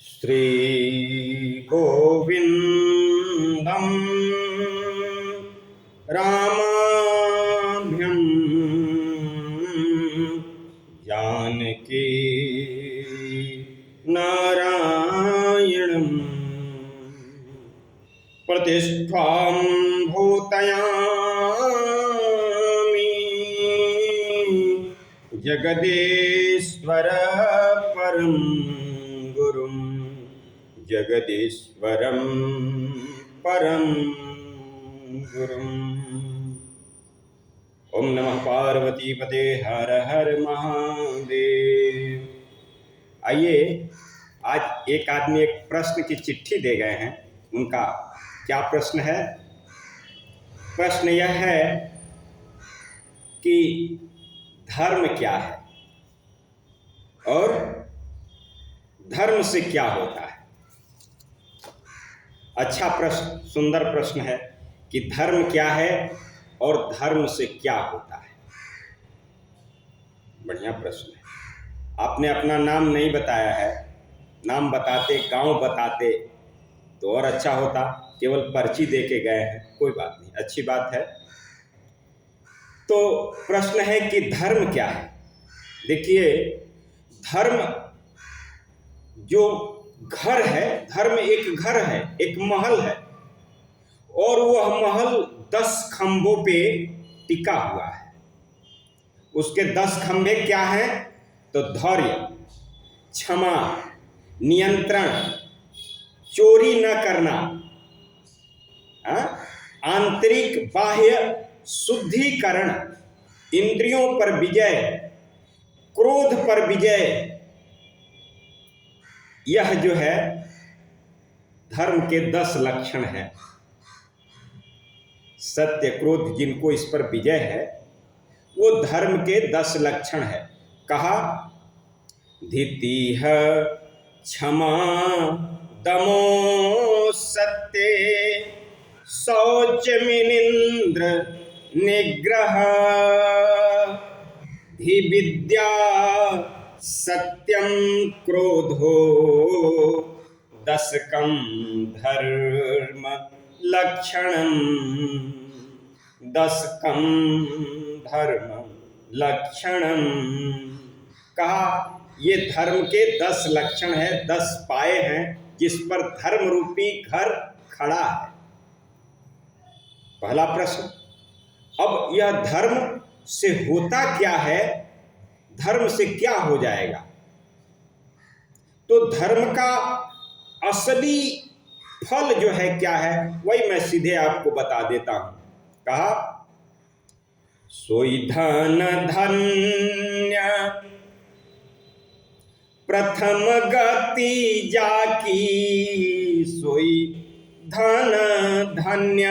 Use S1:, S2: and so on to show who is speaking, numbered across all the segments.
S1: श्रीगोविन्दं रामाभ्यं जानकी नारायणं प्रतिष्ठां भूतयामि जगदीश्वर परं गुरुं जगदीश्वरं परं गुरुम्। ओम नमः पार्वती पते हर हर महादेव। आइए, आज एक आदमी एक प्रश्न की चिट्ठी दे गए हैं। उनका क्या प्रश्न है? प्रश्न यह है कि धर्म क्या है और धर्म से क्या होता है। अच्छा प्रश्न, सुंदर प्रश्न है कि धर्म क्या है और धर्म से क्या होता है। बढ़िया प्रश्न है। आपने अपना नाम नहीं बताया है। नाम बताते, गांव बताते तो और अच्छा होता। केवल पर्ची दे के गए हैं, कोई बात नहीं, अच्छी बात है। तो प्रश्न है कि धर्म क्या है। देखिए, धर्म जो घर है, धर्म एक घर है, एक महल है, और वह महल 10 खंभों पे टिका हुआ है। उसके 10 खंभे क्या हैं? तो धैर्य, क्षमा, नियंत्रण, चोरी न करना, आंतरिक बाह्य शुद्धिकरण, इंद्रियों पर विजय, क्रोध पर विजय। यह जो है धर्म के 10 लक्षण हैं। सत्य, क्रोध, जिनको इस पर विजय है, वो धर्म के 10 लक्षण है। कहा धीतिह क्षमा दमो सत्य शौचमिनिंद्र निग्रह धी विद्या सत्यम क्रोधो दशकम धर्म लक्षणम दशकम धर्म लक्षणम। कहा ये धर्म के 10 लक्षण है, 10 पाए हैं जिस पर धर्म रूपी घर खड़ा है। पहला प्रश्न। अब यह धर्म से होता क्या है, धर्म से क्या हो जाएगा? तो धर्म का असली फल जो है क्या है, वही मैं सीधे आपको बता देता हूं। कहा सोई धन धन्य प्रथम गति जाकी, सोई धन धन्य।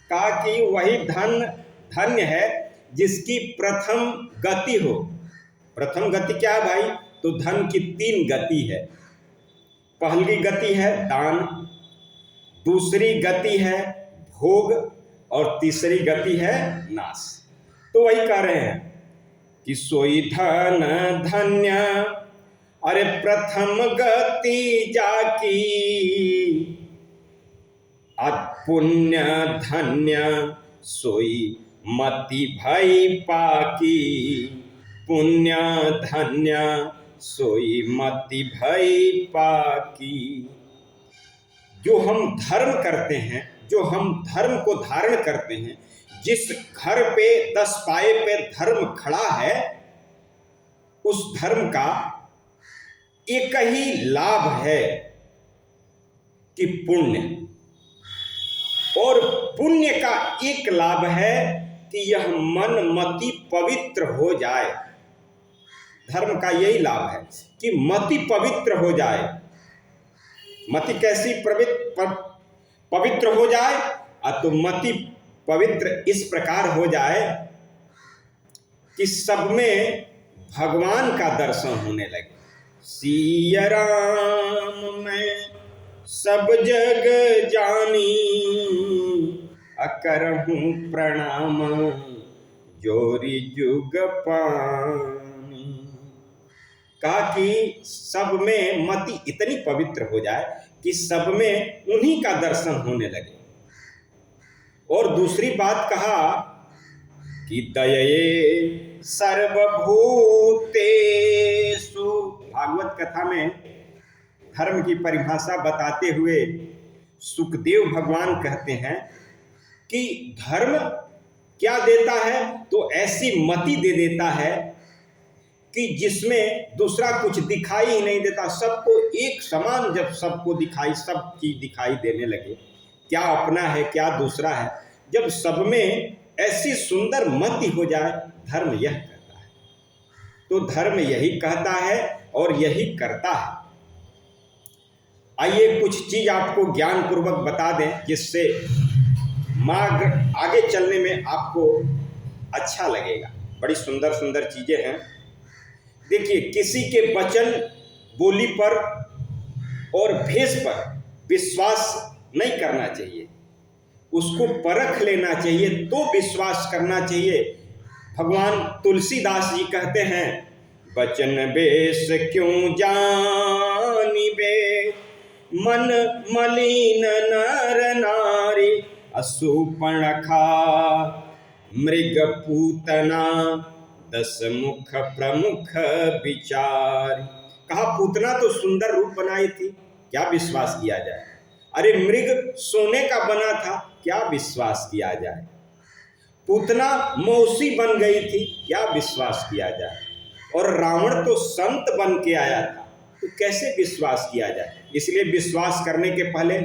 S1: कहा कि वही धन धन्य है जिसकी प्रथम गति हो। प्रथम गति क्या है भाई? तो धन की 3 गति है। पहली गति है दान, दूसरी गति है भोग, और तीसरी गति है नाश। तो वही कह रहे हैं कि सोई धन धन्य, अरे प्रथम गति जाकी, पुण्य धन्य सोई मति भई पाकी, पुण्य धन्य सोई मति भई पाकी। जो हम धर्म करते हैं, जो हम धर्म को धारण करते हैं, जिस घर पे 10 पाए पे धर्म खड़ा है, उस धर्म का एक ही लाभ है कि पुण्य। और पुण्य का एक लाभ है कि यह मन मति पवित्र हो जाए। धर्म का यही लाभ है कि मति पवित्र हो जाए। मति कैसी पवित्र हो जाए? तो मति पवित्र इस प्रकार हो जाए कि सब में भगवान का दर्शन होने लगे। सिया राम मैं सब जग जानी, अकरहूँ प्रणाम जोरी जुग पानी। कहा कि सब में मति इतनी पवित्र हो जाए कि सब में उन्हीं का दर्शन होने लगे। और दूसरी बात कहा कि दये सर्वभूतेषु। भागवत कथा में धर्म की परिभाषा बताते हुए सुखदेव भगवान कहते हैं कि धर्म क्या देता है, तो ऐसी मति दे देता है कि जिसमें दूसरा कुछ दिखाई ही नहीं देता। सबको एक समान जब सबको दिखाई, सब चीज दिखाई देने लगे, क्या अपना है क्या दूसरा है, जब सब में ऐसी सुंदर मति हो जाए, धर्म यह कहता है। तो धर्म यही कहता है और यही करता है। आइए कुछ चीज आपको ज्ञान पूर्वक बता दें जिससे मार्ग आगे चलने में आपको अच्छा लगेगा। बड़ी सुंदर सुंदर चीजें हैं। देखिए, किसी के वचन, बोली पर और भेष पर विश्वास नहीं करना चाहिए, उसको परख लेना चाहिए तो विश्वास करना चाहिए। भगवान तुलसीदास जी कहते हैं, वचन बेश क्यों जानिबे, मन मलिन नर नारी, असूर्पणखा मृग पूतना, दस मुख प्रमुख विचार। कहा पूतना तो सुंदर रूप बनाई थी, क्या विश्वास किया जाए। अरे मृग सोने का बना था, क्या विश्वास किया जाए। पूतना मौसी बन गई थी, क्या विश्वास किया जाए। और रावण तो संत बन के आया था, तो कैसे विश्वास किया जाए। इसलिए विश्वास करने के पहले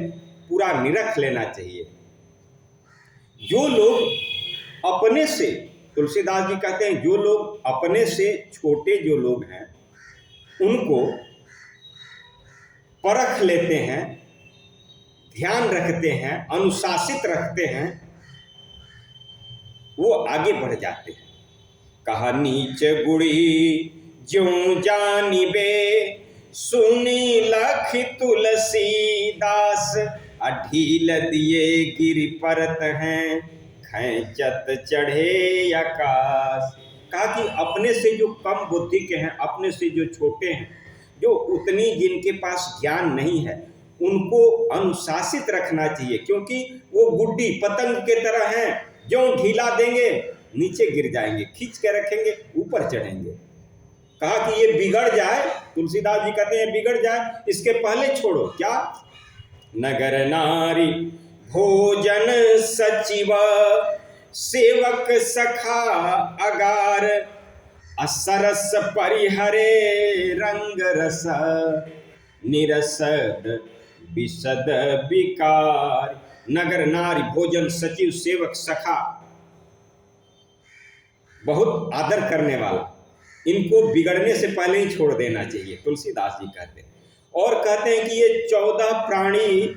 S1: पूरा निरख लेना चाहिए। जो लोग अपने से, तुलसीदास जी कहते हैं, जो लोग अपने से छोटे जो लोग हैं उनको परख लेते हैं, ध्यान रखते हैं, अनुशासित रखते हैं, वो आगे बढ़ जाते हैं। कहा नीच गुड़ी ज्यों जानिबे, सुनी लख तुलसीदास, अढील दिए गिरि परत हैं, खैचत चढ़े आकाश। कहा कि अपने से जो कम बुद्धि के हैं, अपने से जो छोटे हैं, जो उतनी जिनके पास ज्ञान नहीं है, उनको अनुशासित रखना चाहिए, क्योंकि वो गुड्डी पतंग के तरह हैं, जो ढीला देंगे नीचे गिर जाएंगे, खींच के रखेंगे ऊपर चढ़ेंगे। कहा कि ये बिगड़ जाए, तुलसीदास जी कहते हैं बिगड़ जाए, इसके पहले छोड़ो। क्या? नगर नारी भोजन सचिव, सेवक सखा अगार, असरस परिहरे रंग रस, निरसद विशद विकार। नगर नारी भोजन सचिव सेवक सखा, बहुत आदर करने वाला, इनको बिगड़ने से पहले ही छोड़ देना चाहिए, तुलसीदास जी कहते हैं। और कहते हैं कि ये 14 प्राणी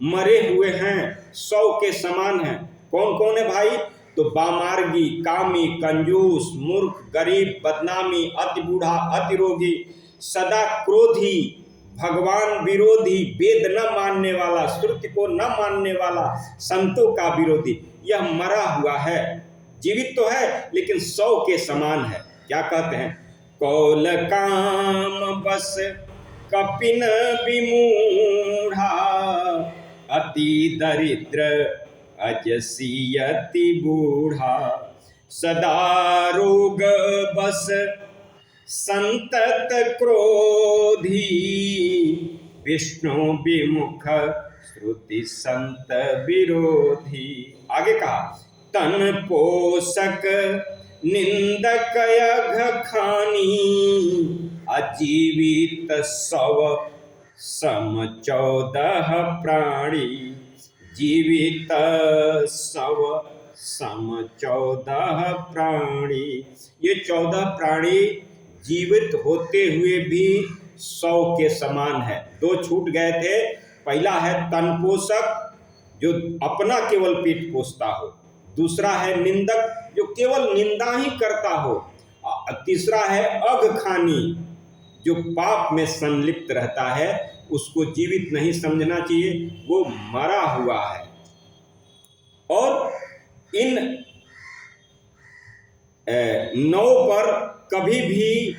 S1: मरे हुए हैं, 100 के समान हैं। कौन कौन है भाई? तो बामार्गी, कामी, कंजूस, मूर्ख, गरीब, बदनामी, अति बूढ़ा, अति रोगी, सदा क्रोधी, भगवान विरोधी, वेद न मानने वाला, श्रुति को न मानने वाला, संतों का विरोधी, यह मरा हुआ है। जीवित तो है लेकिन 100 के समान है। क्या कहते हैं? कौल काम बस कपिन विमूढ़ा, अति दरिद्र अजसी अति बूढ़ा, सदा रोग बस संतत क्रोधी, विष्णु विमुख श्रुति संत विरोधी। आगे कहा, तन पोषक निंदक यघ खानी, अजीवित 100 सम 14 प्राणी, जीवित 100 सम 14 प्राणी। ये 14 प्राणी जीवित होते हुए भी 100 के समान है। 2 छूट गए थे। पहला है तन पोषक, जो अपना केवल पेट पोषता हो। दूसरा है निंदक, जो केवल निंदा ही करता हो। तीसरा है अघखानी, जो पाप में संलिप्त रहता है, उसको जीवित नहीं समझना चाहिए, वो मरा हुआ है। और इन 9 पर कभी भी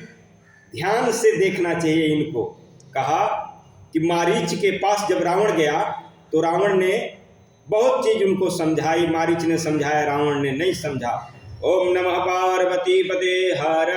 S1: ध्यान से देखना चाहिए इनको। कहा कि मारीच के पास जब रावण गया तो रावण ने बहुत चीज उनको समझाई, मारीच ने समझाया, रावण ने नहीं समझा। ओम नमः पार्वती पते हर